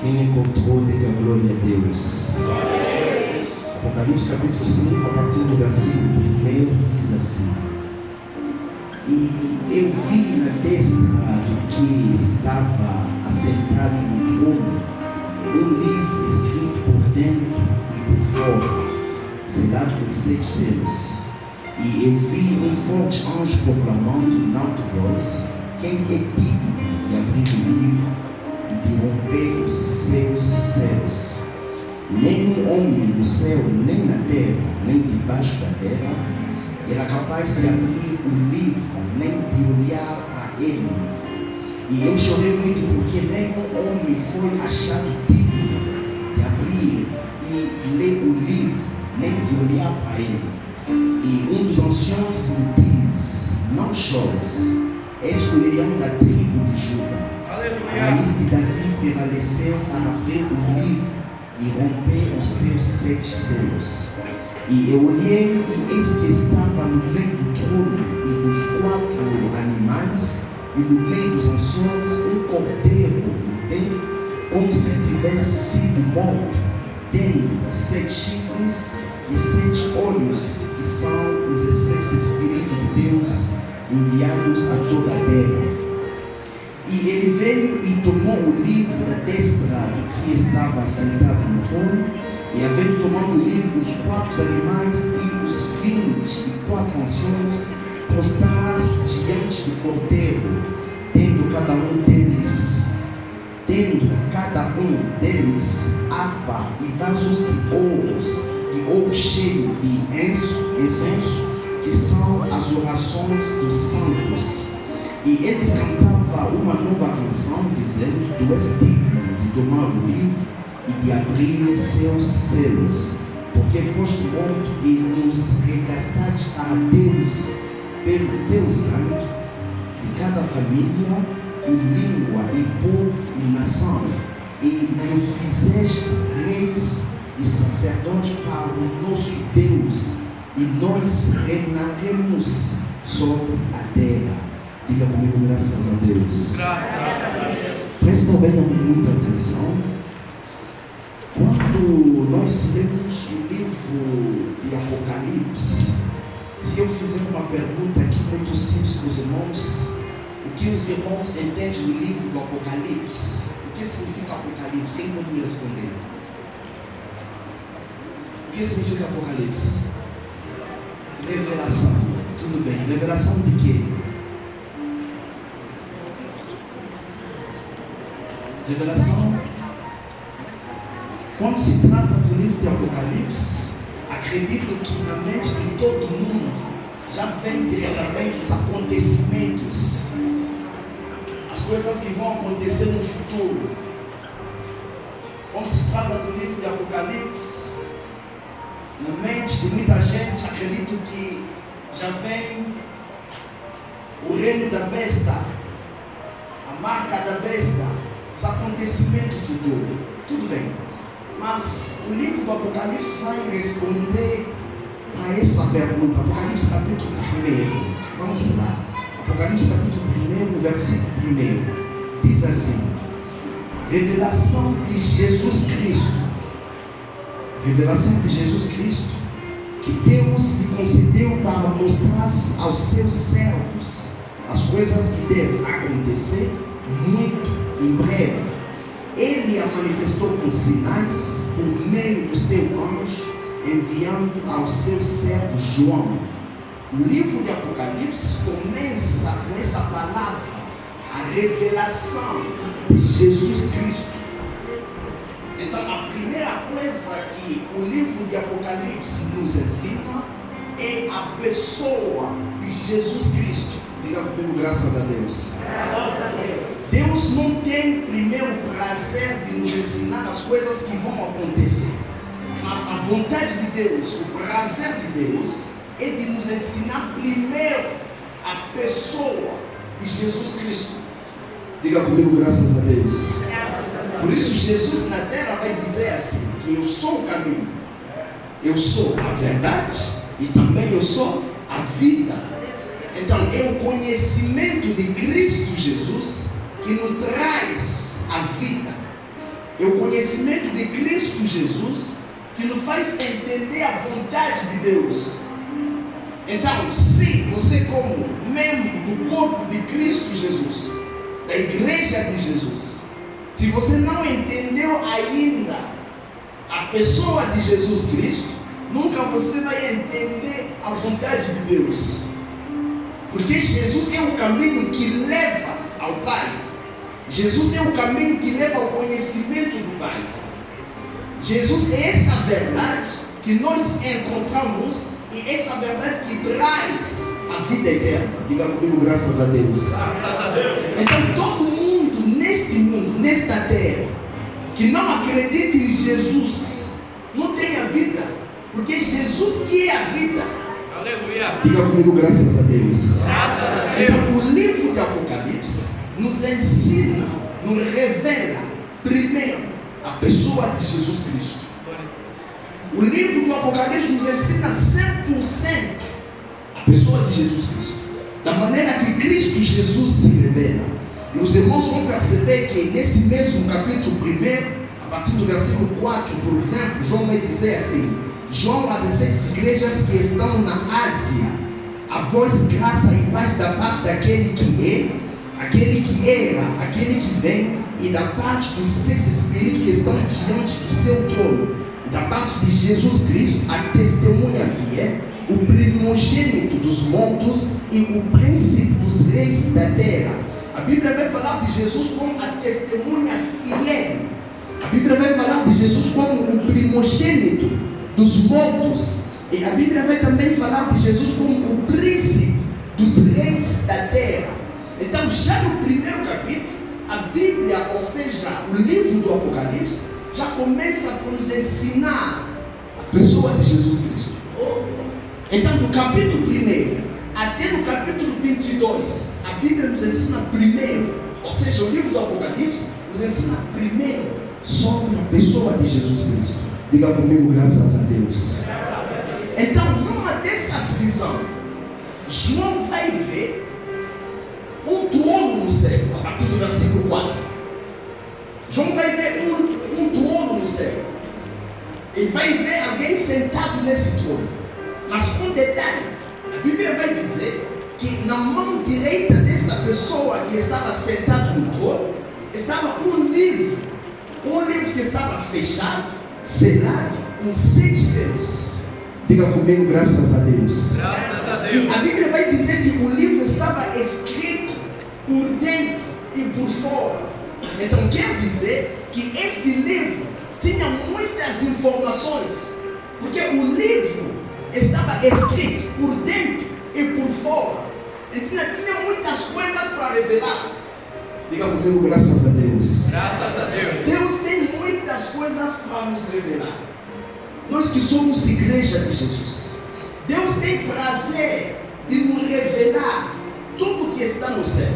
Quem encontrou, diga glória a Deus. Apocalipse capítulo 5, a partir do versículo 1, diz assim: E eu vi na destra do que estava assentado no trono um livro escrito por dentro e por fora, selado com 6 selos. E eu vi um forte anjo proclamando em alta voz: quem é digno de abrir o livro e de romper os seus selos? E nenhum homem no céu, nem na terra, nem debaixo da terra era capaz de abrir o livro, nem de olhar para ele. E eu chorei muito porque nenhum homem foi achado digno de abrir e ler o livro, nem de olhar para ele. E um dos anciões me diz: não chores, és o leão da tribo de Judá. A raiz de Davi prevaleceu para abrir o livro e romper os seus 7 selos. E eu olhei, e eis que estava no meio do trono e dos 4 animais, e no meio dos anciões, um cordeiro em pé, como se tivesse sido morto, tendo 7 chifres e 7 olhos, que são os 7 Espíritos de Deus enviados a toda a terra. E ele veio e tomou o livro da destra do que estava sentado no trono, e havendo tomado o livro, os 4 animais e os 24 anciões prostraram-se diante do cordeiro, tendo cada um deles harpa e vasos de ouro cheio de incenso, que são as orações dos santos. E eles cantavam uma nova canção, dizendo: tu és digno de tomar o livro e de abrir seus selos, porque foste morto e nos regastaste para Deus pelo teu sangue, de cada família e língua e povo e nação, e nos fizeste reis e sacerdotes para o nosso Deus, e nós reinaremos sobre a terra. Diga comigo: graças a Deus. Graças a Deus. Presta bem muita atenção. Quando nós lemos o livro de Apocalipse, se eu fizer uma pergunta aqui muito simples para os irmãos, o que os irmãos entendem do livro do Apocalipse? O que significa Apocalipse? Quem pode me responder? O que significa Apocalipse? Revelação. Tudo bem. Revelação de quê? Revelação. Quando se trata do livro de Apocalipse, acredito que na mente de todo mundo já vem diretamente os acontecimentos, as coisas que vão acontecer no futuro. Quando se trata do livro de Apocalipse, na mente de muita gente, acredito que já vem o reino da besta, a marca da besta, os acontecimentos futuros. Tudo bem. Mas o livro do Apocalipse vai responder a essa pergunta. Apocalipse capítulo 1. Vamos lá. Apocalipse capítulo 1, versículo 1. Diz assim: revelação de Jesus Cristo. Revelação de Jesus Cristo, que Deus lhe concedeu para mostrar aos seus servos as coisas que devem acontecer muito em breve. Ele a manifestou com sinais por meio do seu anjo, enviando ao seu servo João. O livro de Apocalipse começa com essa palavra, a revelação de Jesus Cristo. Então, a primeira coisa que o livro de Apocalipse nos ensina é a pessoa de Jesus Cristo. Diga comigo: graças a Deus. Graças a Deus. Deus não tem primeiro prazer de nos ensinar as coisas que vão acontecer, mas a vontade de Deus, o prazer de Deus é de nos ensinar primeiro a pessoa de Jesus Cristo. Diga comigo: graças a Deus. Por isso Jesus na terra vai dizer assim, que eu sou o caminho, eu sou a verdade e também eu sou a vida. Então é o conhecimento de Cristo Jesus que nos traz a vida. É o conhecimento de Cristo Jesus que nos faz entender a vontade de Deus. Então, se você, como membro do corpo de Cristo Jesus, da igreja de Jesus, se você não entendeu ainda a pessoa de Jesus Cristo, nunca você vai entender a vontade de Deus. Porque Jesus é o caminho que leva ao Pai. Jesus é o caminho que leva ao conhecimento do Pai. Jesus é essa verdade que nós encontramos e essa verdade que traz a vida eterna. Diga comigo, graças a Deus. Graças a Deus. Então todo mundo, neste mundo, nesta terra, que não acredita em Jesus, não tem a vida. Porque Jesus que é a vida. Aleluia. Diga comigo, graças a Deus. Graças a Deus. Então o livro de Apocalipse nos ensina, nos revela primeiro a pessoa de Jesus Cristo. O livro do Apocalipse nos ensina 100% a pessoa de Jesus Cristo, da maneira que Cristo Jesus se revela. E os irmãos vão perceber que nesse mesmo capítulo 1, a partir do versículo 4, por exemplo, João vai dizer assim: João às 6 igrejas que estão na Ásia, a vós graça e paz da parte daquele que é, aquele que era, aquele que vem, e da parte dos 6 Espíritos que estão diante do seu trono, e da parte de Jesus Cristo, a testemunha fiel, o primogênito dos mortos e o príncipe dos reis da terra. A Bíblia vai falar de Jesus como a testemunha fiel. A Bíblia vai falar de Jesus como o primogênito dos mortos. E a Bíblia vai também falar de Jesus como o príncipe dos reis da terra. Então, já no primeiro capítulo, a Bíblia, ou seja, o livro do Apocalipse, já começa a nos ensinar a pessoa de Jesus Cristo. Então, do capítulo 1 até no capítulo 22, a Bíblia nos ensina primeiro, ou seja, o livro do Apocalipse nos ensina primeiro sobre a pessoa de Jesus Cristo. Diga comigo, graças a Deus. Então, numa dessas visões, João vai ver um trono no céu, a partir do versículo 4. João vai ver um trono no céu. Ele vai ver alguém sentado nesse trono. Mas um detalhe, a Bíblia vai dizer que na mão direita desta pessoa que estava sentado no trono, estava um livro que estava fechado, selado, com 6 selos. Diga comigo, graças a Deus. Graças a Deus. E a Bíblia vai dizer que o livro estava escrito por dentro e por fora. Então quer dizer que este livro tinha muitas informações, porque o livro estava escrito por dentro e por fora. Ele tinha muitas coisas para revelar. Diga comigo, graças a Deus. Graças a Deus. Deus tem muitas coisas para nos revelar. Nós que somos igreja de Jesus, Deus tem prazer de nos revelar tudo que está no céu.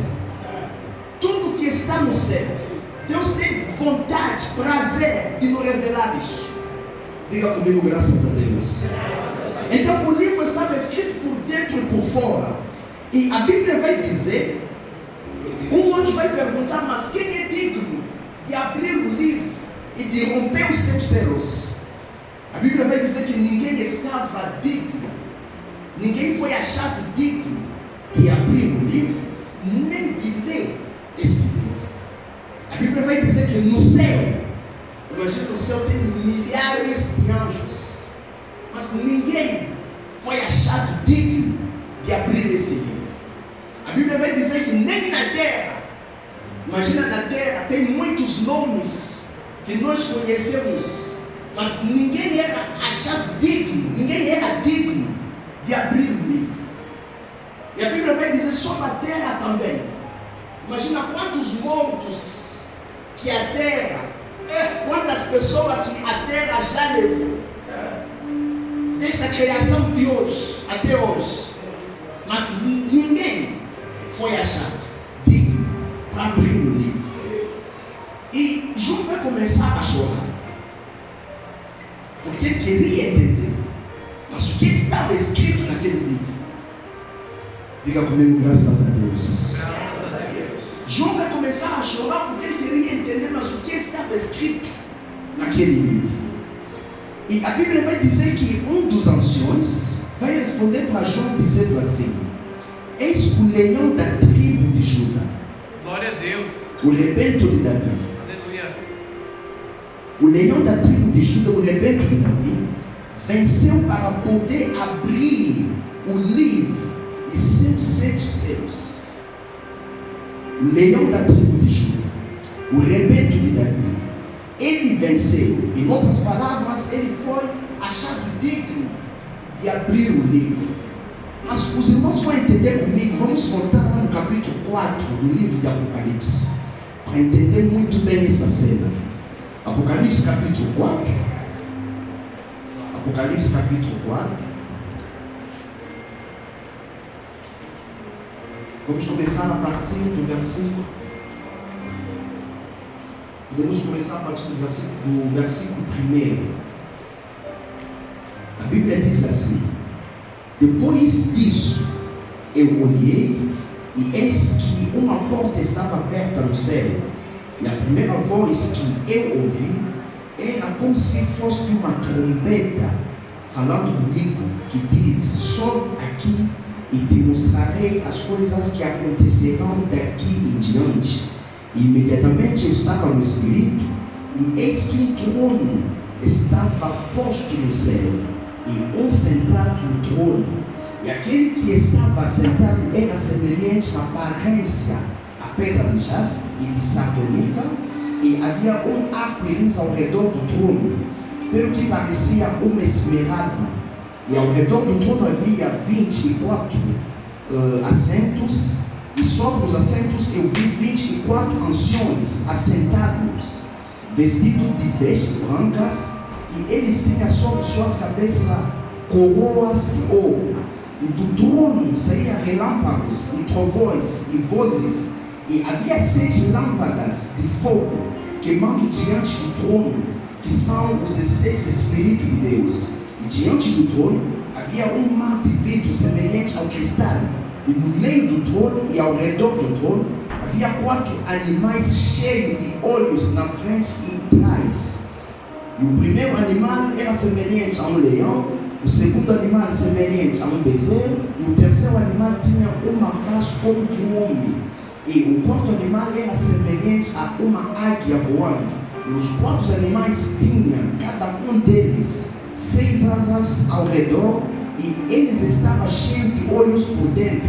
Tudo que está no céu. Deus tem vontade, prazer de nos revelar isso. Diga comigo, graças a Deus. Então o livro estava escrito por dentro e por fora. E a Bíblia vai dizer, um anjo vai perguntar, mas quem é digno de abrir o livro e de romper os seus selos? A Bíblia vai dizer que ninguém estava digno, ninguém foi achado digno de abrir o livro, nem de ler este livro. A Bíblia vai dizer que no céu, imagina, no céu tem milhares de anjos, mas ninguém foi achado digno de abrir esse livro. A Bíblia vai dizer que nem na terra, imagina, na terra tem muitos nomes que nós conhecemos, mas ninguém era achado digno, ninguém era digno de abrir o livro. E a Bíblia vai dizer sobre a terra também. Imagina quantos mortos que a terra, quantas pessoas que a terra já levou, desde a criação de hoje até hoje, mas ninguém foi achado digno para abrir o livro. E João vai começar a chorar, porque ele queria entender, mas o que estava escrito naquele livro? Diga comigo, graças a Deus. Graças a Deus. João vai começar a chorar porque ele queria entender, mas o que estava escrito escrito naquele livro. E a Bíblia vai dizer que um dos anciões vai responder para João dizendo assim: eis o leão da tribo de Judá, Glória a Deus. o rebento de Davi. Aleluia. O leão da tribo de Judá, o rebento de Davi, venceu para poder abrir o livro e seus 7 selos. O leão da tribo de Judá, o rebento de Davi, ele venceu. Em outras palavras, ele foi achado digno de abrir o livro. Mas os irmãos vão entender comigo. Vamos voltar lá no capítulo 4 do livro de Apocalipse, para entender muito bem essa cena. Apocalipse capítulo 4. Apocalipse capítulo 4. Vamos começar a partir do versículo. Podemos começar a partir do versículo 1. A Bíblia diz assim: depois disso, eu olhei, e eis que uma porta estava aberta no céu. E a primeira voz que eu ouvi era como se fosse de uma trombeta falando comigo, que diz: sobe aqui e te mostrarei as coisas que acontecerão daqui em diante. E imediatamente eu estava no Espírito, e eis que um trono estava posto no céu, e um sentado no trono. E aquele que estava sentado era semelhante à aparência à pedra de jaspe e de sardônica, e havia um arco-íris ao redor do trono, pelo que parecia uma esmeralda. E ao redor do trono havia 24 assentos, e sobre os assentos eu vi 24 anciões assentados, vestidos de vestes brancas, e eles tinham sobre suas cabeças coroas de ouro. E do trono saíam relâmpagos e trovões e vozes, e havia 7 lâmpadas de fogo queimando diante do trono, que são os 6 Espíritos de Deus. E diante do trono havia um mar de vidro semelhante ao cristal, e no meio do trono e ao redor do trono havia 4 animais cheios de olhos na frente e atrás. E o primeiro animal era semelhante a um leão, o segundo animal semelhante a um bezerro, e o terceiro animal tinha uma face como de um homem, e o quarto animal era semelhante a uma águia voando. E os 4 animais tinham, cada um deles, 6 asas ao redor, e eles estavam cheios de olhos por dentro,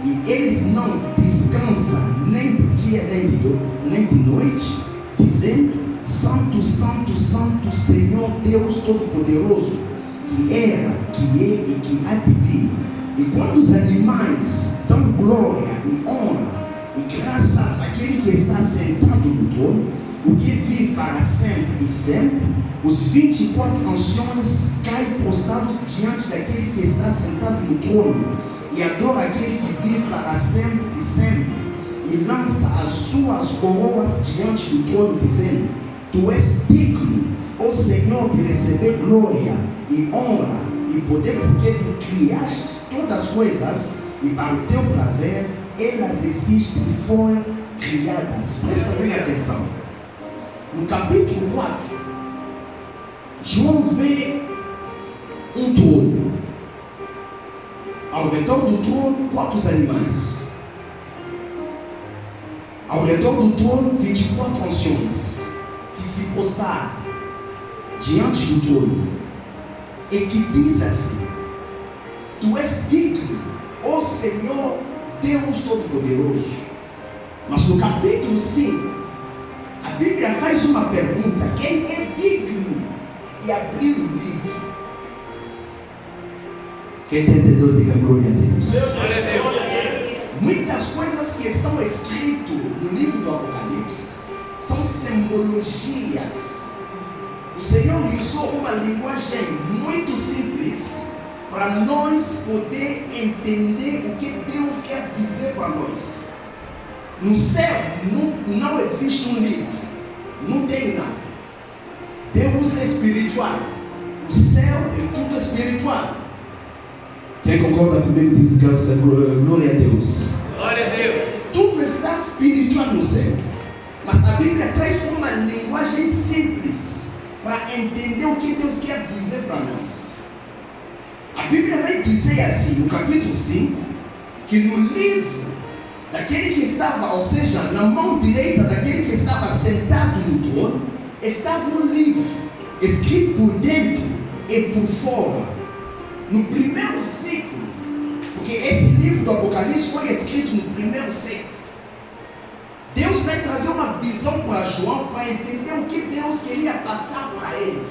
e eles não descansam nem de dia nem de noite, dizendo: Santo, Santo, Santo, Senhor Deus Todo-Poderoso, que era, que é e que há de vir. E quando os animais dão glória e honra e graças àquele que está sentado no trono, o que vive para sempre e sempre, os 24 anciões caem prostrados diante daquele que está sentado no trono, e adora aquele que vive para sempre e sempre, e lança as suas coroas diante do trono, dizendo: Tu és digno, ó Senhor, de receber glória e honra e poder, porque tu criaste todas as coisas, e para o teu prazer elas existem e foram criadas. Presta bem atenção. No capítulo 4, João vê um trono. Ao redor do trono, 4 animais. Ao redor do trono, 24 anciões que se prostraram diante do trono, e que diz assim: Tu és digno, ó Senhor Deus Todo-Poderoso. Mas no capítulo 5, a Bíblia faz uma pergunta: quem é digno de abrir o livro? Quem está entendendo, diga glória a Deus. Glória a Deus. Muitas coisas que estão escritas no livro do Apocalipse são simbologias. O Senhor usou uma linguagem muito simples para nós poder entender o que Deus quer dizer para nós. No céu não existe um livro, não tem nada. Deus é espiritual, o céu é tudo espiritual. Quem concorda comigo diz glória a Deus. Glória a Deus. Tudo está espiritual no céu. Mas a Bíblia traz uma linguagem simples para entender o que Deus quer dizer para nós. A Bíblia vai dizer assim, no capítulo 5, que no livro daquele que estava, ou seja, na mão direita daquele que estava sentado no trono, estava um livro escrito por dentro e por fora. No primeiro século, porque esse livro do Apocalipse foi escrito no primeiro século. Deus vai trazer uma visão para João para entender o que Deus queria passar para ele.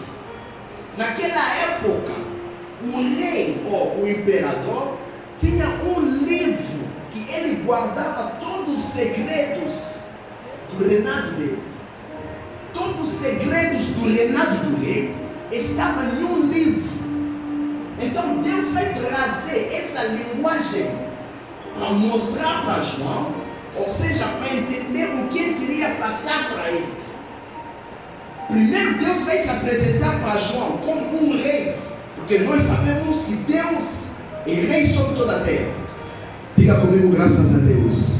Naquela época, o rei ou o imperador tinha um livro que ele guardava todos os segredos do reinado dele. Todos os segredos do reinado do rei estavam em um livro. Então Deus vai trazer essa linguagem para mostrar para João, ou seja, para entender o que ele queria passar para ele. Primeiro Deus vai se apresentar para João como um rei, porque nós sabemos que Deus é rei sobre toda a terra. Diga comigo, graças a Deus.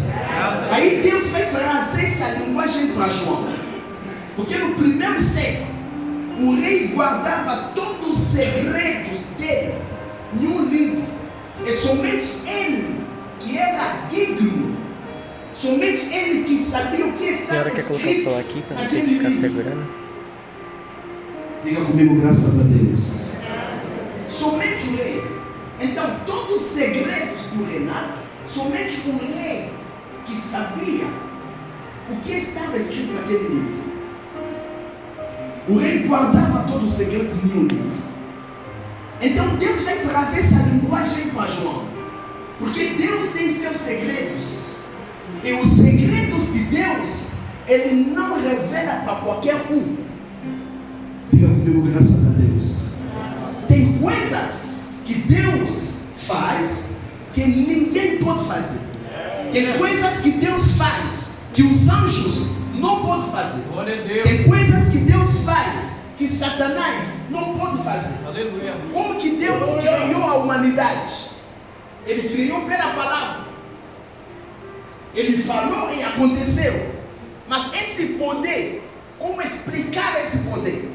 Aí Deus vai trazer essa linguagem para João, porque no primeiro século o rei guardava todos os segredos dele em um livro, e somente ele que era digno, somente ele que sabia o que estava escrito naquele livro. Diga comigo, graças a Deus. Somente o rei. Então todos os segredos do reinado, somente o rei que sabia o que estava escrito naquele livro. O rei guardava todo o segredo em um livro. Então Deus vai trazer essa linguagem para João, porque Deus tem seus segredos, e os segredos de Deus Ele não revela para qualquer um. Diga comigo, graças a Deus. Tem coisas que Deus faz que ninguém pode fazer. Tem coisas que Deus faz que os anjos não podem fazer. Tem coisas que Deus faz que Satanás não pode fazer. Como que Deus criou a humanidade? Ele criou pela palavra. Ele falou e aconteceu. Mas esse poder, como explicar esse poder?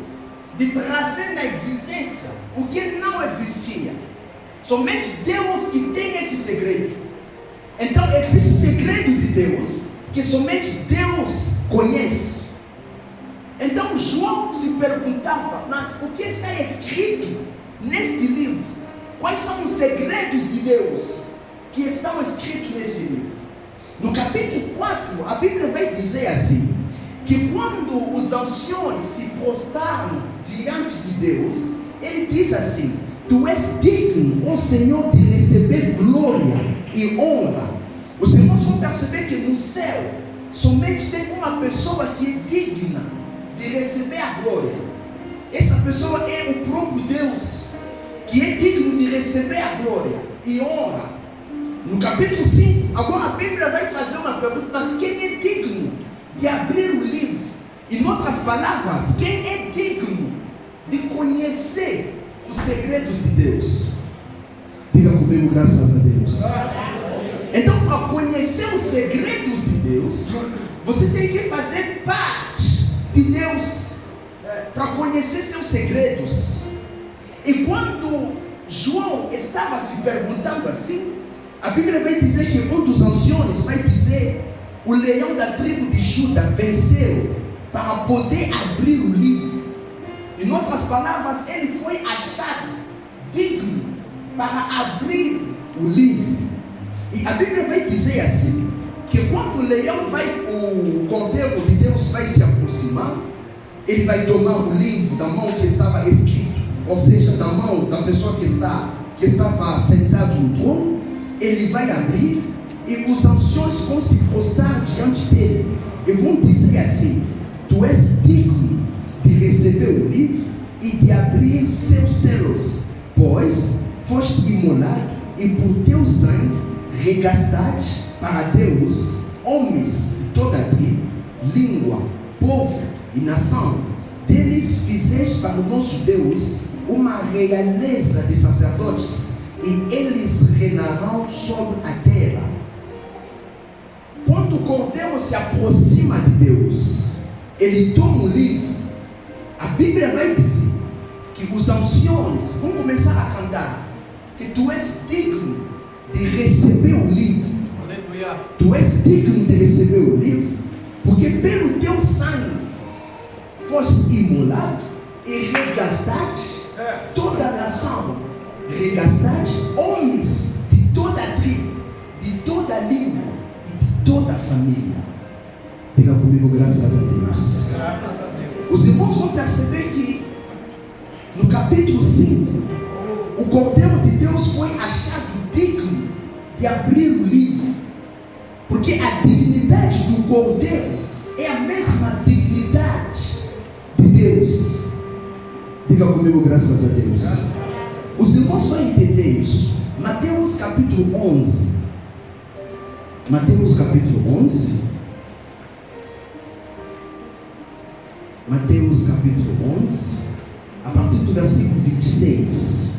De trazer na existência o que não existia. Somente Deus que tem esse segredo. Então existe segredo de Deus que somente Deus conhece. Então João se perguntava, mas o que está escrito neste livro? Quais são os segredos de Deus que estão escritos nesse livro? No capítulo 4, a Bíblia vai dizer assim, que quando os anciões se prostraram diante de Deus, ele diz assim: tu és digno, ó Senhor, de receber glória e honra. Os irmãos vão perceber que no céu somente tem uma pessoa que é digna de receber a glória. Essa pessoa é o próprio Deus, que é digno de receber a glória e honra. No capítulo 5, agora a Bíblia vai fazer uma pergunta: mas quem é digno de abrir o livro? Em outras palavras, quem é digno de conhecer os segredos de Deus? Diga comigo, graças a Deus. Então, para conhecer os segredos de Deus, você tem que fazer parte de Deus para conhecer seus segredos. E quando João estava se perguntando assim, a Bíblia vai dizer que um dos anciões vai dizer: o leão da tribo de Judá venceu para poder abrir o livro. Em outras palavras, ele foi achado digno para abrir o livro. E a Bíblia vai dizer assim, que quando o leão o Cordeiro de Deus vai se aproximar, ele vai tomar o livro da mão que estava escrito, ou seja, da mão da pessoa que estava sentado no trono. Ele vai abrir e os anciões vão se prostrar diante dele e vão dizer assim: tu és digno de receber o livro e de abrir seus selos, pois foste imolado e por teu sangue regastaste para Deus homens de toda a tribo, língua, povo e nação. Deles fizeste para o nosso Deus uma realeza de sacerdotes, e eles reinarão sobre a terra. Quando o Cordeiro se aproxima de Deus, ele toma o livro, a Bíblia vai dizer que os anciões vão começar a cantar que tu és digno de receber o livro. Aleluia. Tu és digno de receber o livro, porque pelo teu sangue foste imolado e regastaste toda a nação, regastaste homens de toda a tribo, de toda a língua e de toda a família. Diga comigo, graças a Deus. Graças a Deus. Os irmãos vão perceber que no capítulo 5, o Cordeiro de Deus foi achado digno de abrir o livro, porque a dignidade do Cordeiro é a mesma dignidade de Deus. Diga comigo, graças a Deus. Os irmãos vão entender isso. Mateus capítulo 11. Mateus capítulo 11. Mateus capítulo 11, a partir do versículo 26.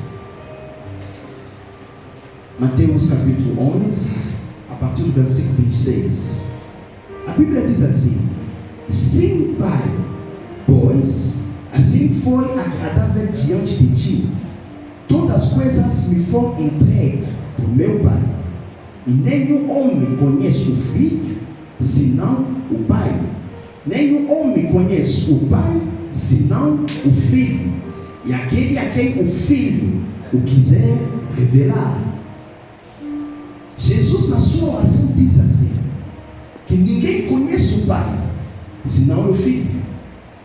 Mateus capítulo 11, a partir do versículo 26. A Bíblia diz assim: sim, Pai, pois assim foi agradável diante de ti. Todas as coisas me foram entregues por meu Pai, e nenhum homem conhece o Filho, senão o Pai. Nenhum homem conhece o Pai, senão o Filho, e aquele a quem o Filho o quiser revelar. Jesus, na sua oração, diz assim: que ninguém conhece o Pai, senão o Filho,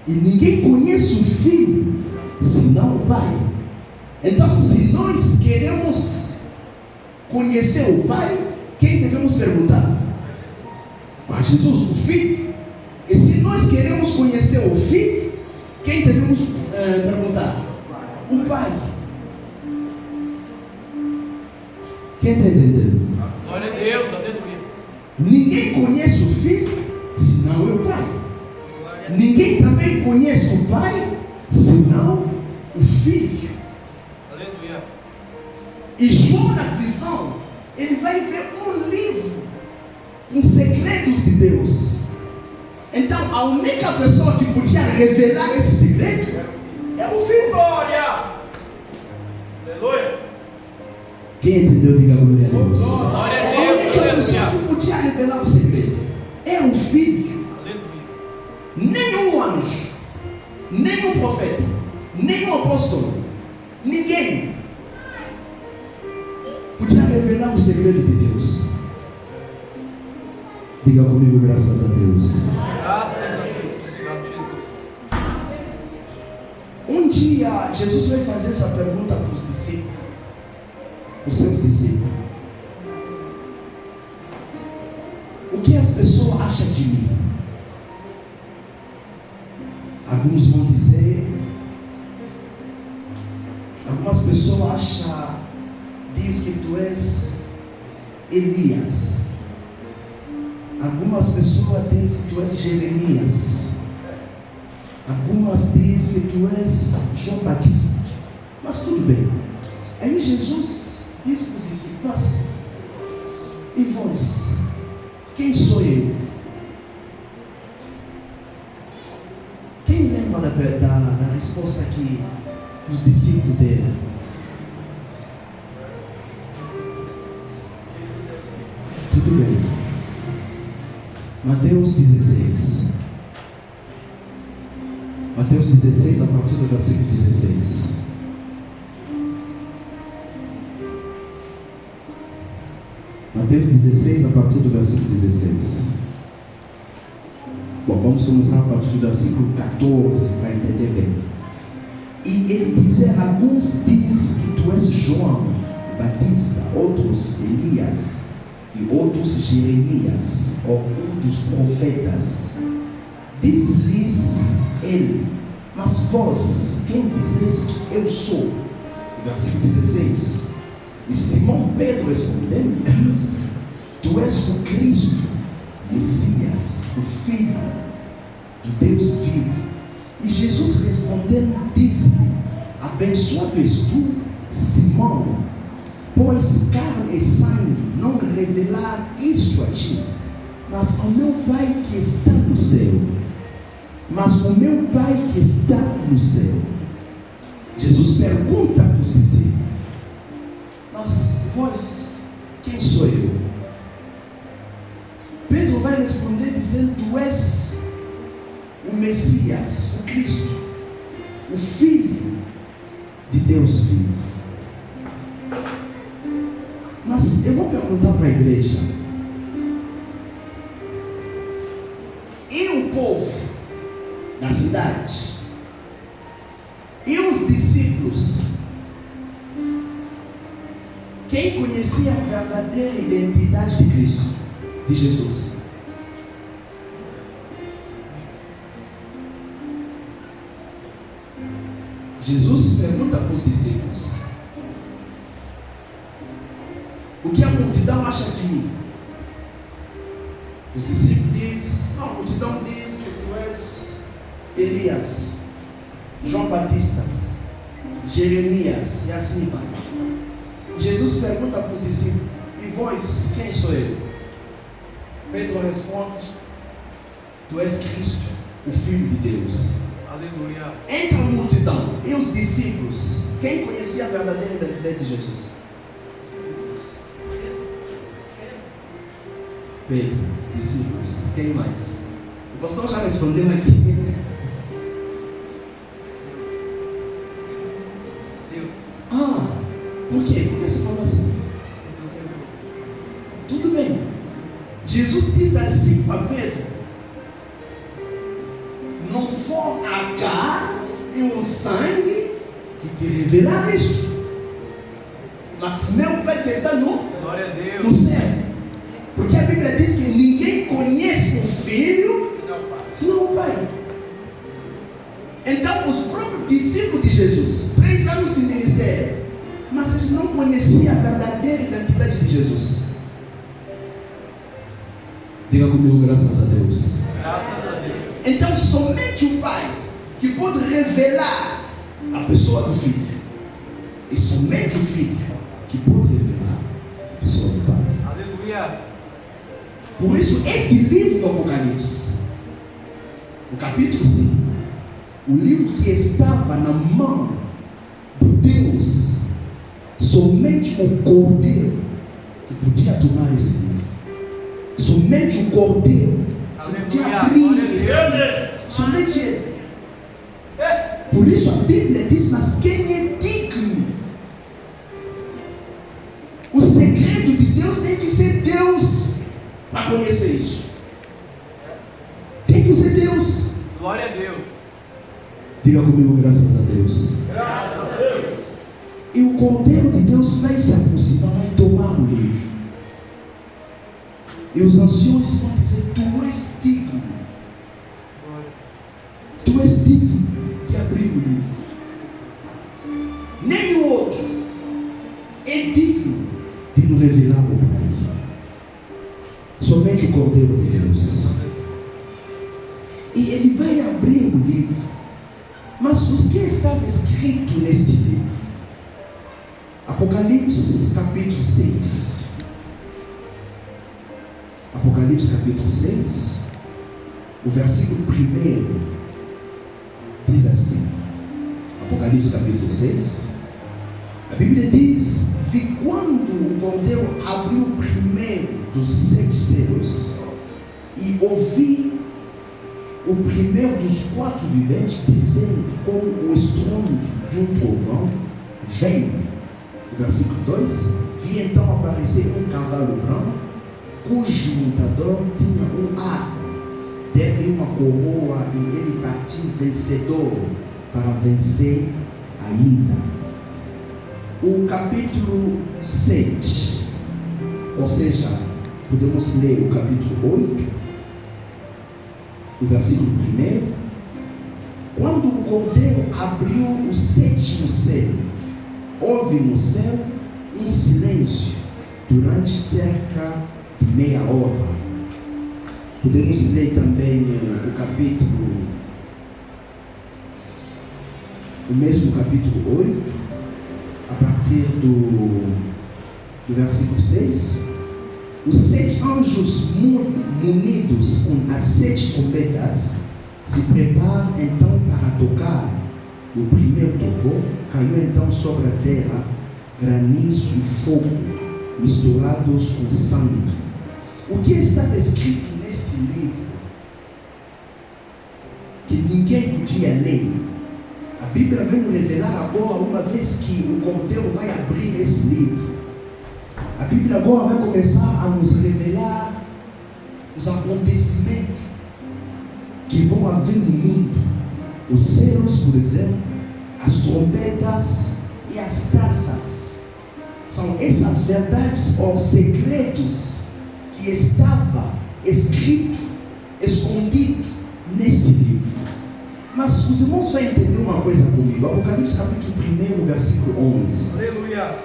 e ninguém conhece o Filho, senão o Pai. Então, se nós queremos conhecer o Pai, quem devemos perguntar? Para Jesus, o Filho. E se nós queremos conhecer o Filho, quem devemos perguntar? O Pai. Quem está entendendo? Glória a Deus, aleluia. Ninguém conhece o Filho, senão é o Pai. Ninguém também conhece o Pai, senão o Filho. Aleluia. E João, na visão, ele vai ver um livro com segredos de Deus. Então, a única pessoa que podia revelar esse segredo é o Filho. Glória. Aleluia. Quem entendeu, diga glória a Deus. Glória a A Deus, única pessoa aleluia. que podia revelar o segredo é o Filho. Aleluia. Nenhum anjo, nenhum profeta, nenhum apóstolo, ninguém podia revelar o segredo de Deus. Diga comigo, graças a Deus. Graças a Deus. Obrigado, Jesus. Um dia, Jesus vai fazer essa pergunta para os discípulos, os seus discípulos: o que as pessoas acham de mim? Alguns vão dizer, algumas pessoas diz que tu és Elias. Algumas pessoas dizem que tu és Jeremias. Algumas dizem que tu és João Batista. Mas tudo bem. Aí Jesus diz para os discípulos: mas e vós? Quem sou eu? Quem lembra da resposta que os discípulos deram? Tudo bem. Mateus 16. Mateus 16, a partir do versículo 16. Mateus 16, a partir do versículo 16. Bom, vamos começar a partir do versículo 14, para entender bem. E ele dizia: alguns dizem que tu és João Batista, outros Elias, e outros Jeremias, ou um dos profetas. Diz-lhes ele: mas vós, quem dizeis que eu sou? Versículo 16. E Simão Pedro respondendo, diz: tu és o Cristo, Messias, o Filho do Deus vivo. E Jesus respondendo, disse-lhe: abençoado és tu, Simão, pois carne e sangue não revelaram isto a ti, mas ao meu Pai que está no céu. mas o meu Pai que está no céu. Jesus pergunta aos discípulos: mas vós, quem sou eu? Pedro vai responder dizendo: tu és o Messias, o Cristo, o Filho de Deus vivo. Mas eu vou perguntar para a igreja: e o povo da cidade? E os discípulos? Quem conhecia a verdadeira identidade de Cristo, de Jesus? Jesus pergunta para os discípulos: o que a multidão acha de mim? Os discípulos dizem: não, a multidão diz que tu és Elias, João Batista, Jeremias, e assim vai. Jesus pergunta para os discípulos: e vós, quem sou eu? Pedro responde: tu és Cristo, o Filho de Deus. Aleluia. Entre a multidão e os discípulos, quem conhecia a verdadeira identidade de Jesus? Pedro, discípulos. Quem mais? O pastor já respondeu aqui. Deus. Ah, por quê? Por que você falou assim? Tudo bem. Jesus diz assim para Pedro: não for a carne e o sangue que te revelaram isso, mas meu Pai que está Glória a Deus. no céu. Porque a Bíblia diz que ninguém conhece o Filho senão o Pai. Então os próprios discípulos de Jesus, 3 anos de ministério, mas eles não conheciam a verdadeira identidade de Jesus. Diga comigo: graças a Deus. Graças a Deus. Então somente o Pai que pode revelar a pessoa do Filho, e somente o Filho que pode revelar a pessoa do Pai. Aleluia. Por isso esse livro do Apocalipse, o capítulo 5, o livro que estava na mão de Deus, somente o Cordeiro que podia tomar esse livro, somente o Cordeiro que podia abrir esse livro, somente ele. Por isso a Bíblia diz: mas quem é digno? O segredo de Deus tem que ser Deus para conhecer isso. Tem que ser Deus. Glória a Deus. Diga comigo: graças a Deus. Graças a Deus. E o Cordeiro de Deus vai se aproximar, vai tomar o livro. E os anciões vão dizer: tu és digno. Tu és digno de abrir o livro. Nem o outro é digno de nos revelar o Pai. Somente o Cordeiro de Deus. E ele vai abrir o livro. Mas o que estava escrito neste livro? Apocalipse capítulo 6. Apocalipse capítulo 6, o versículo 1 diz assim. Apocalipse capítulo 6, a Bíblia diz: vi quando o Cordeiro abriu o primeiro dos 7 selos, e ouvi o primeiro dos 4 viventes dizendo com o estrondo de um trovão: vem. Versículo 2: vi então aparecer um cavalo branco, cujo montador tinha um arco, deu-lhe uma coroa, e ele partiu vencedor para vencer ainda. O capítulo 7, ou seja, podemos ler o capítulo 8, o versículo 1. Quando o Cordeiro abriu o 7º selo, houve no céu um silêncio durante cerca de meia hora. Podemos ler também o capítulo, o mesmo capítulo 8, a partir do versículo 6. Os 7 anjos munidos com as 7 trombetas se prepara então para tocar. O primeiro tocou, caiu então sobre a terra granizo e fogo misturados com sangue. O que está escrito neste livro que ninguém podia ler? A Bíblia vem nos revelar agora, uma vez que o Cordeiro vai abrir esse livro. A Bíblia agora vai começar a nos revelar os acontecimentos que vão haver no mundo. Os selos, por exemplo, as trombetas e as taças. São essas verdades ou segredos que estava escrito, escondido neste livro. Mas os irmãos vão entender uma coisa comigo. Apocalipse capítulo 1, versículo 11. Aleluia.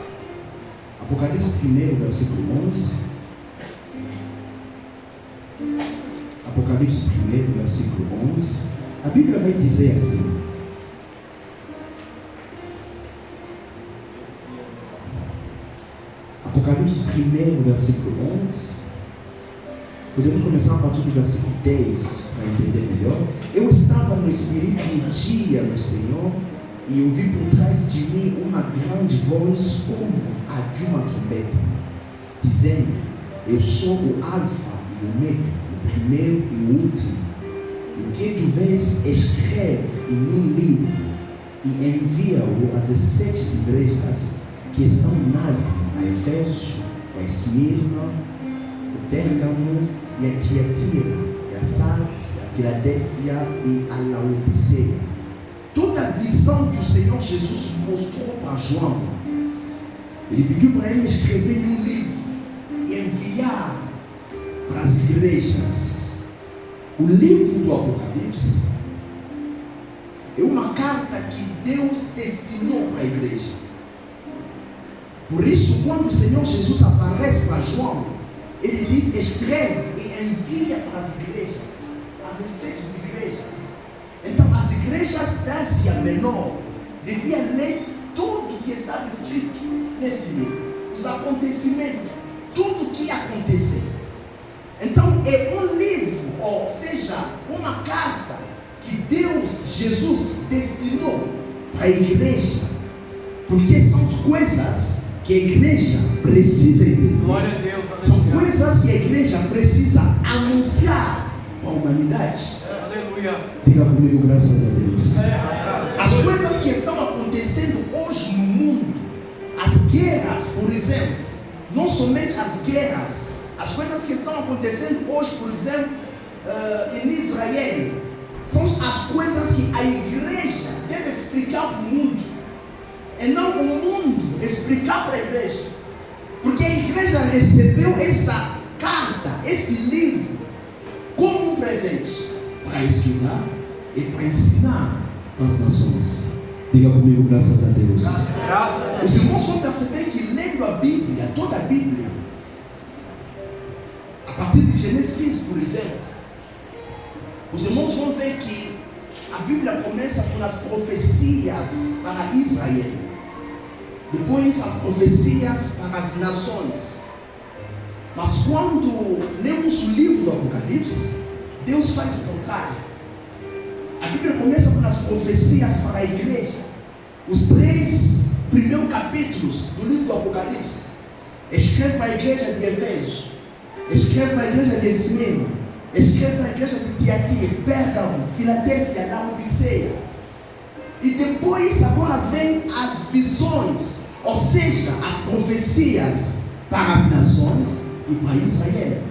Apocalipse 1, versículo 11. Apocalipse 1, versículo 11. A Bíblia vai dizer assim: Apocalipse 1, versículo 11. Podemos começar a partir do versículo 10 para entender melhor. Eu estava no Espírito no dia do Senhor e ouvi por trás de mim uma grande voz como a de uma trombeta, dizendo: eu sou o Alfa e o Ômega, o primeiro e o último. O que tu vês, escreve em um livro e envia-o às 7 igrejas que estão em Ásia, a Efésio, a Esmirna, o Pérgamo e a Tiatira, e a Sardes, a Filadélfia e a Laodiceia. Toda a visão que o Senhor Jesus mostrou para João, ele pediu para ele escrever em um livro e enviar para as igrejas. O livro do Apocalipse é uma carta que Deus destinou para a igreja. Por isso, quando o Senhor Jesus aparece para João, ele diz: escreve e envia para as igrejas, as 7 igrejas. Então, as igrejas da Ásia Menor deviam ler tudo que estava escrito neste livro, os acontecimentos, tudo o que ia acontecer. Então, é um livro, ou seja, uma carta que Deus, Jesus, destinou para a igreja, porque são coisas que a igreja precisa entender. Glória a Deus. São Aleluia. coisas que a igreja precisa anunciar para a humanidade. Aleluia. Fica comigo, graças a Deus. É. As coisas que estão acontecendo hoje no mundo, as guerras, por exemplo, não somente as guerras, as coisas que estão acontecendo hoje, por exemplo, em Israel, são as coisas que a igreja deve explicar para o mundo, e não o mundo explicar para a igreja, porque a igreja recebeu essa carta, esse livro, como um presente, para estudar e para ensinar para as nações. Diga comigo, graças a Deus. Graças a Os Deus. irmãos vão perceber que lendo a Bíblia, toda a Bíblia, a partir de Gênesis, por exemplo, os irmãos vão ver que a Bíblia começa com as profecias para Israel, depois as profecias para as nações. Mas quando lemos o livro do Apocalipse, Deus faz o contrário. A Bíblia começa com as profecias para a igreja. Os 3 primeiros capítulos do livro do Apocalipse escreve para a igreja de Efésio, escreve para a igreja de Esmirna, escreve para a igreja de Tiatira, Pérgamo, Filadélfia, Laodiceia. E depois agora vem as visões, ou seja, as profecias para as nações e para Israel.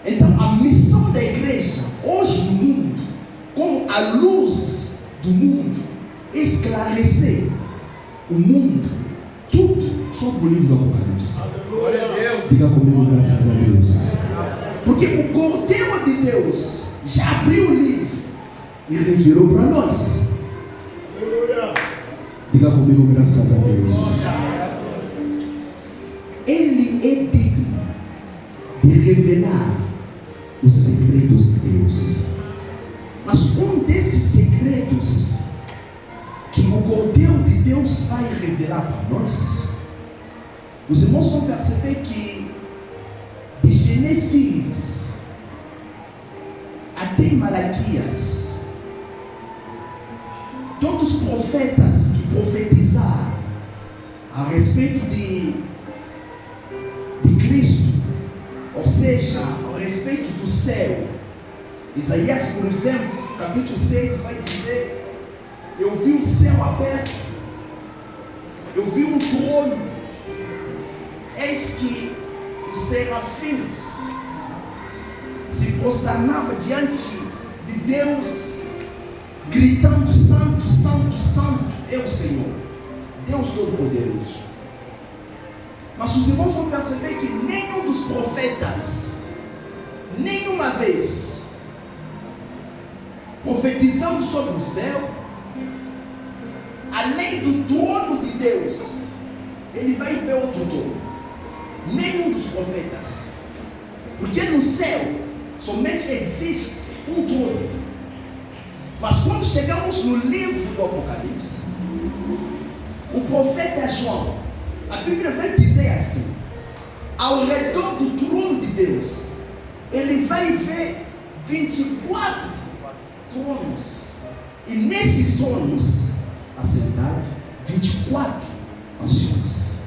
Então a missão da igreja hoje no mundo, como a luz do mundo, é esclarecer o mundo, tudo sobre o livro do Apocalipse. Glória a Deus. Diga comigo, graças a Deus. Porque o Cordeiro de Deus já abriu o livro e revelou para nós. Diga comigo, graças a Deus. Ele é digno de revelar os segredos de Deus. Mas um desses segredos que o Cordeiro de Deus vai revelar para nós, os irmãos vão perceber que de Gênesis até Malaquias, profetas que profetizaram a respeito de Cristo, ou seja, a respeito do céu. Isaías, por exemplo, capítulo 6 vai dizer: eu vi o céu aberto, eu vi um trono, eis que os serafins se prosternavam diante de Deus, gritando: santo, santo, santo é o Senhor, Deus Todo-Poderoso. Mas os irmãos vão perceber que nenhum dos profetas, nenhuma vez, profetizando sobre o céu, além do trono de Deus, ele vai ver outro trono. Nenhum dos profetas. Porque no céu somente existe um trono. Mas quando chegamos no livro do Apocalipse, o profeta João, a Bíblia vai dizer assim: ao redor do trono de Deus, ele vai ver 24 tronos, e nesses tronos assentados 24 anciões.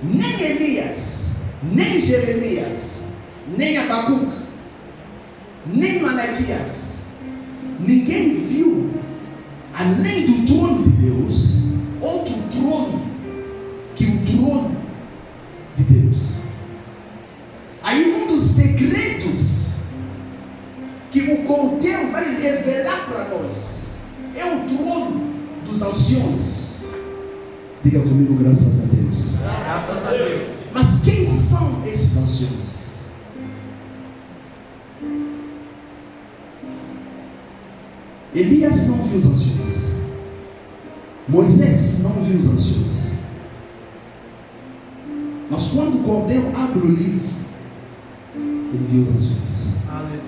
Nem Elias, nem Jeremias, nem Abacuque, nem Malaquias, ninguém viu, além do trono de Deus, outro trono que o trono de Deus. Aí um dos segredos que o Cordeiro vai revelar para nós é o trono dos anciões. Diga comigo: graças a Deus. Graças a Deus. Mas quem são esses anciões? Elias não viu os anciões. Moisés não viu os anciões. Mas quando o Cordeiro abre o livro, ele viu os anciões. Aleluia.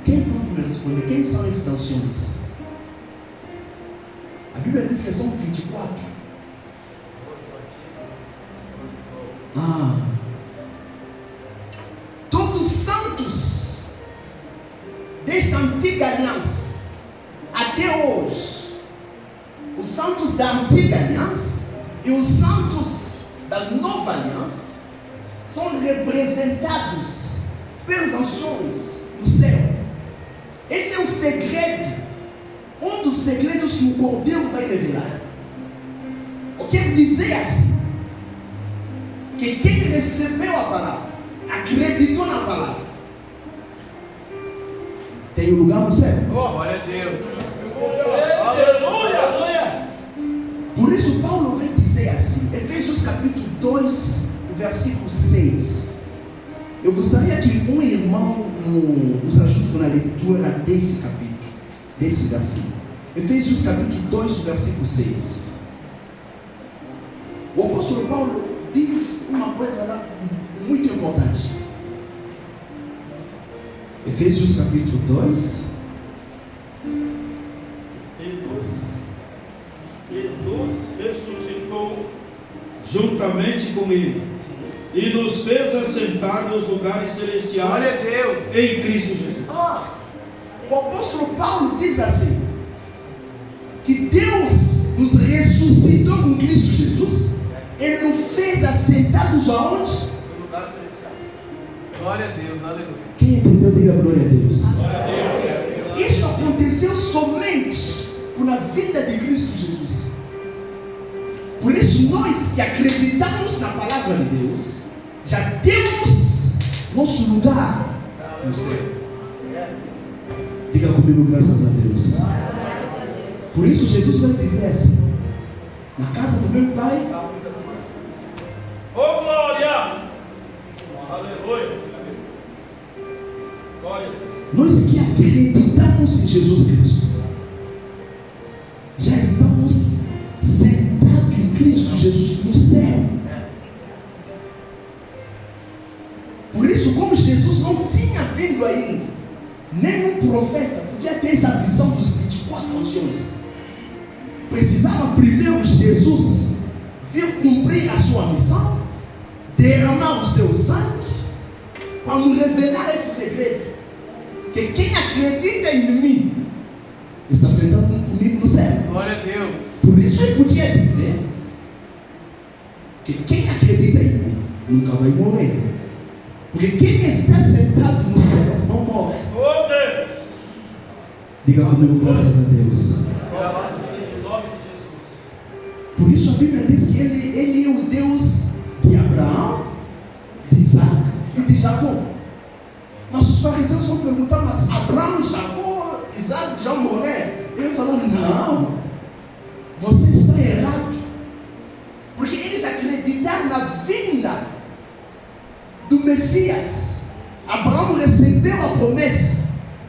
Quem pode me responder? Quem são esses anciões? A Bíblia diz que são 24. Todos os santos desta antiga aliança até hoje, os santos da antiga aliança e os santos da nova aliança, são representados pelos anciões no céu. Esse é o segredo, um dos segredos que o Cordeiro vai revelar. Eu quero dizer assim, que quem recebeu a palavra, acreditou na palavra, tem um lugar no céu. Glória a Deus. Aleluia. Por isso Paulo vai dizer assim, Efésios capítulo 2, versículo 6. Eu gostaria que um irmão nos ajude na leitura desse capítulo, desse versículo. Efésios capítulo 2, versículo 6. O apóstolo Paulo diz uma coisa lá muito importante. Efésios capítulo 2. E nos ressuscitou juntamente com ele, e nos fez assentar nos lugares celestiais. Glória a Deus. Em Cristo Jesus. O apóstolo Paulo diz assim, que Deus nos ressuscitou com Cristo Jesus. Ele nos fez assentados aonde? No lugar celestial. Glória a Deus. Aleluia. Quem entendeu, diga glória a Deus. Glória a Deus. Isso aconteceu somente com a vinda de Cristo Jesus. Por isso nós que acreditamos na palavra de Deus, já temos nosso lugar no céu. Diga comigo, graças a Deus. Por isso Jesus vai dizer assim, na casa do meu pai, Oh, glória! Aleluia! Glória! nós que acreditamos em Jesus Cristo, já estamos sentados em Cristo Jesus no céu. Por isso, como Jesus não tinha vindo ainda, nenhum profeta podia ter essa visão dos 24 anciões. Precisava primeiro Jesus vir cumprir a sua missão, derramar o seu sangue, para nos revelar esse segredo, que quem acredita em mim está Glória a Deus. Por isso ele podia dizer que quem acredita em mim nunca vai morrer. Porque quem está sentado no céu não morre. Oh, Deus. Diga comigo, graças a Deus. Graças a Deus. Em nome de Jesus. Por isso a Bíblia diz que ele é o Deus de Abraão, de Isaac e de Jacó. Mas os fariseus vão perguntar, mas Abraão, Jacó, Isaac já morreram? Ele falou, não, você está errado. Porque eles acreditaram na vinda do Messias. Abraão recebeu a promessa.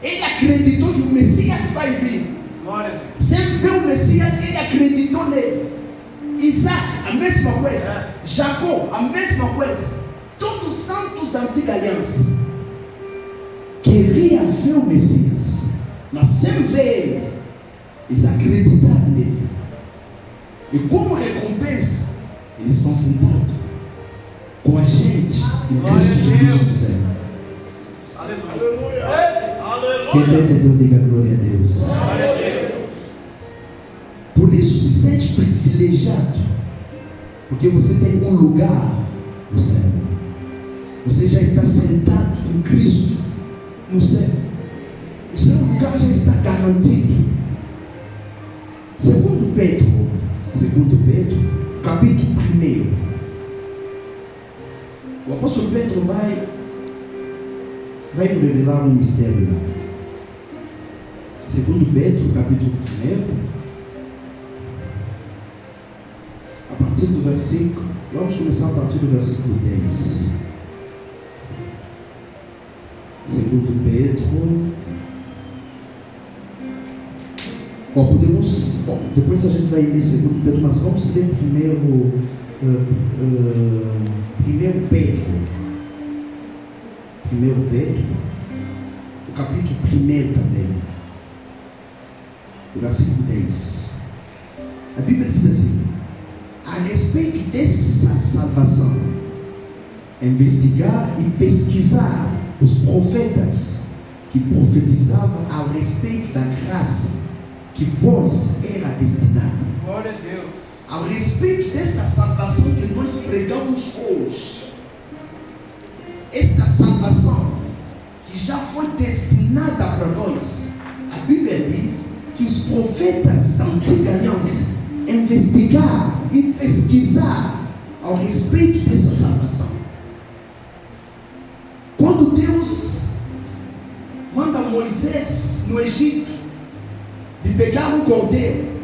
Ele acreditou que o Messias vai vir. Glória a Deus. Sempre viu o Messias, ele acreditou nele. Isaac, a mesma coisa. Jacó, a mesma coisa. Todos os santos da antiga aliança queriam ver o Messias, mas sem ver ele, eles acreditaram nele. E como recompensa, eles estão sentados com a gente em Cristo Jesus no céu. Aleluia. Quem entendeu, diga glória a Deus. Glória a Deus. Por isso se sente privilegiado, porque você tem um lugar no céu. Você já está sentado com Cristo no céu. O seu lugar já está garantido. Segundo Pedro, capítulo 1. O apóstolo Pedro vai nos revelar um mistério lá. Segundo Pedro, capítulo 1, a partir do versículo, vamos começar a partir do versículo 10. Segundo Pedro, depois a gente vai ler segundo Pedro, mas vamos ler primeiro Pedro, o capítulo 1 também, o versículo 10. A Bíblia diz assim: a respeito dessa salvação, investigar e pesquisar os profetas que profetizavam ao respeito da graça que vos era destinada. Glória a Deus. Ao respeito desta salvação que nós pregamos hoje, esta salvação que já foi destinada para nós, a Bíblia diz que os profetas da antiga aliança investigaram e pesquisaram ao respeito dessa salvação. Quando Deus manda Moisés no Egito de pegar um cordeiro,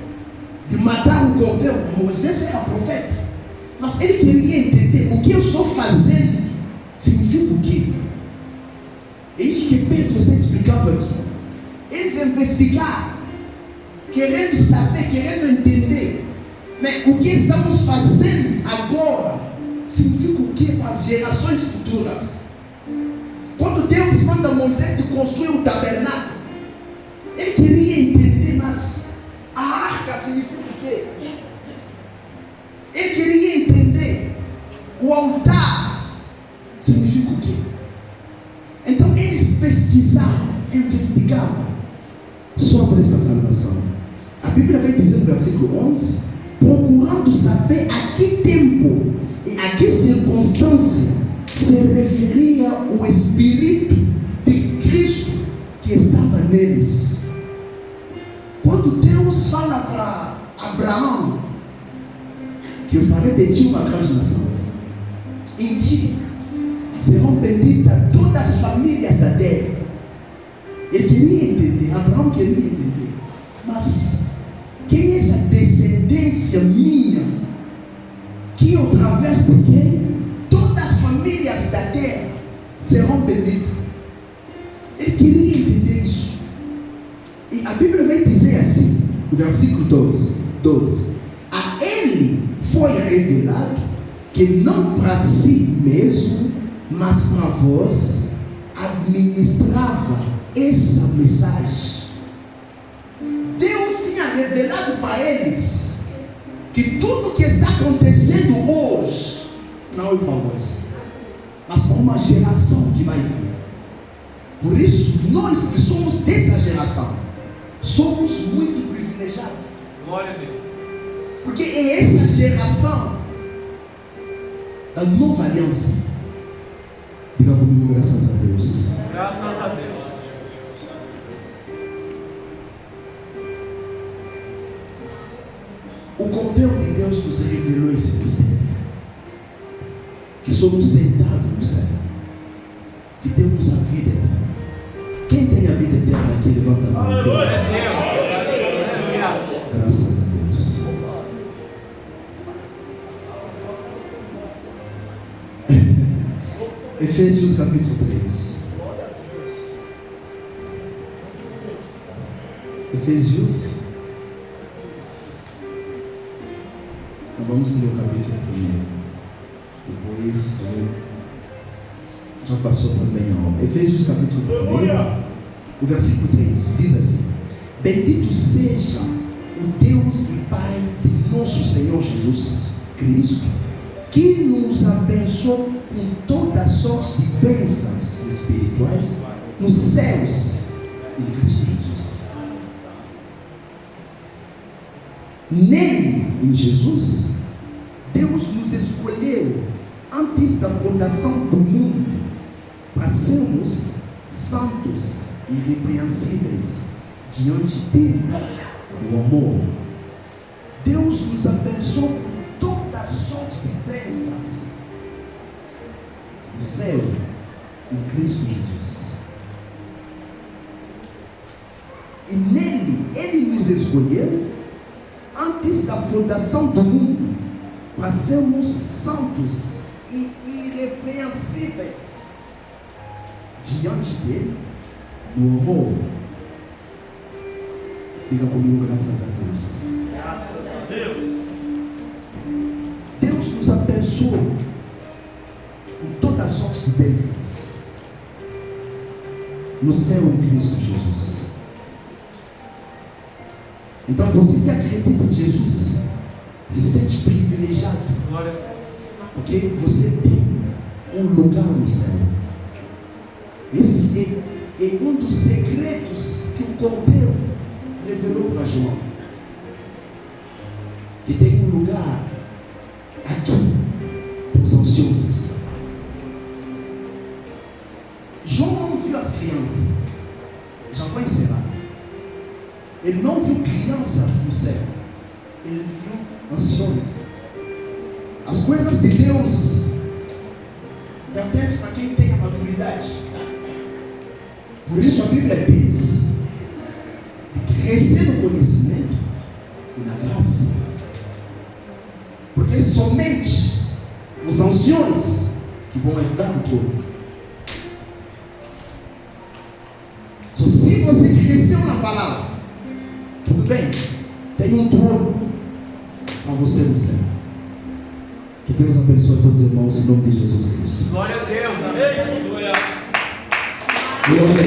de matar um cordeiro, Moisés era profeta, mas ele queria entender o que eu estou fazendo significa o quê? É isso que Pedro está explicando aqui. Eles investigaram, querendo saber, querendo entender, mas o que estamos fazendo agora significa o quê para as gerações futuras? Quando Deus manda Moisés de construir o tabernáculo, ele queria entender, mas a arca significa o quê? Ele queria entender o altar significa o quê? Então eles pesquisavam, investigavam sobre essa salvação. A Bíblia vai dizer no versículo 11: procurando saber a que tempo e a que circunstância se referia o Espírito de Cristo que estava neles. Quando Deus fala para Abraão que eu farei de ti uma grande nação, em ti serão benditas todas as famílias da terra. Ele queria entender, Abraão queria entender, mas quem é essa descendência minha que eu através de quem todas as famílias da terra serão benditas? Ele queria entender isso. E a Bíblia vai dizer assim, no versículo 12: a ele foi revelado que não para si mesmo, mas para vós administrava essa mensagem. Deus tinha revelado para eles que tudo que está acontecendo hoje não é para vós, mas para uma geração que vai vir. Por isso, nós que somos dessa geração somos muito privilegiados. Glória a Deus. Porque é essa geração da nova aliança. Diga comigo, graças a Deus. Graças a Deus. O Cordeiro de Deus nos revelou esse mistério. Que somos sentados no céu. Que temos a vida eterna. Quem tem a vida eterna aqui? Levanta a mão. Glória a Deus. Aleluia. Graças a Deus. Efésios capítulo 3. Efésios. Então vamos ler o capítulo 1. Depois já passou também a Efésios capítulo 1. O versículo 3 diz assim: bendito seja o Deus e Pai de nosso Senhor Jesus Cristo, que nos abençoou com toda sorte de bênçãos espirituais nos céus em Cristo Jesus. Nele, em Jesus, Deus nos escolheu antes da fundação do mundo para sermos santos e irrepreensíveis diante dele, no amor. Deus nos abençoou com toda sorte de bênçãos no céu em Cristo Jesus. E nele, ele nos escolheu antes da fundação do mundo para sermos santos e irrepreensíveis diante dele no amor. Diga comigo, graças a Deus. Graças a Deus. Deus nos abençoou com toda sorte de bênçãos no céu em Cristo Jesus. Então você que acredita em Jesus se sente privilegiado, Glória a Deus. porque você tem um lugar no céu. Esse é um dos segredos que o Cordeiro revelou para João, que tem um lugar aqui para os anciões. João não viu as crianças, já vou encerrar. Ele não viu crianças no céu, ele viu anciões. As coisas de Deus pertencem para quem tem a maturidade. Por isso a Bíblia diz que crescer no conhecimento e na graça, porque somente os anciões que vão herdar o trono. So, se você cresceu na palavra, tudo bem, tem um trono para você no céu. Que Deus abençoe a todos os irmãos em nome de Jesus Cristo. Glória a Deus. Amém. Glória a